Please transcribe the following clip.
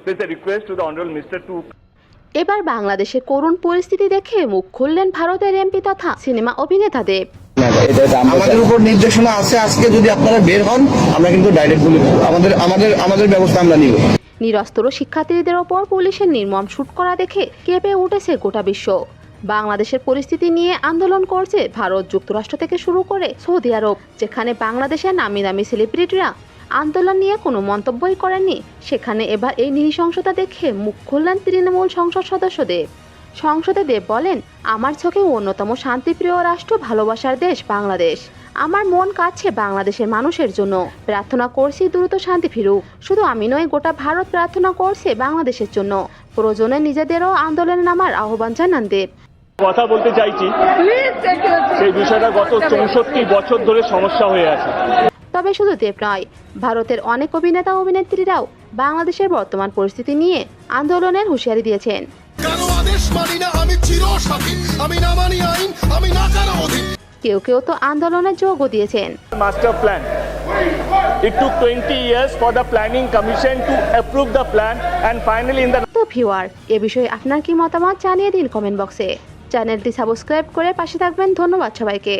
There's a request to the Honorable Minister to এবার বাংলাদেশের করুণ পরিস্থিতি দেখে মুখ খুললেন ভারতের এমপি তথা সিনেমা অভিনেতা দেব। আমাদের উপর নির্দেশনা আছে, আজকে যদি আপনারা বের হন আমরা কিন্তু ডাইরেক্ট বলি আমাদের ব্যবস্থা আমরা নিব। নিরস্ত্র শিক্ষার্থীদের ওপর পুলিশের নির্মম শুট করা দেখে কেঁপে উঠেছে গোটা বিশ্ব। বাংলাদেশের পরিস্থিতি নিয়ে আন্দোলন করছে ভারত, যুক্তরাষ্ট্র থেকে শুরু করে সৌদি আরব, যেখানে বাংলাদেশের নামি দামি সেলিব্রিটিরা আন্দোলন নিয়ে কোনো মন্তব্যই করেননি, সেখানে এবার এই নৃশংসতা দেখে মুখ খুললেন তৃণমূল সংসদ সদস্য দেব। সংসদে দেব বলেন, আমার চোখে অন্যতম শান্তিপ্রিয় রাষ্ট্র, ভালোবাসার দেশ বাংলাদেশ। আমার মন কাঁদছে বাংলাদেশের মানুষের জন্য। প্রার্থনা করছি দ্রুত শান্তি ফিরুক। শুধু আমি নয়, গোটা ভারত প্রার্থনা করছে বাংলাদেশের জন্য। প্রয়োজনে নিজেদেরও আন্দোলনে নামার আহ্বান জানান দেব। কথা বলতে চাইছি, সেই বিষয়টা গত 64 বছর ধরে সমস্যা হয়ে আছে। তবে শুধু দেব নয়, ভারতের অনেক অভিনেতা অভিনেত্রীরাও বাংলাদেশের বর্তমান পরিস্থিতি নিয়ে আন্দোলনের হুঁশিয়ারি দিয়েছেন। কেউ কেউ তো আন্দোলনের যোগও দিয়েছেন। Master plan, it took 20 years for the planning commission to approve the plan and finally in the তো ভিউয়ার, এ বিষয়ে আপনার কি মতামত জানিয়ে দিন কমেন্ট বক্সে। চ্যানেলটি সাবস্ক্রাইব করে পাশে থাকবেন। ধন্যবাদ সবাইকে।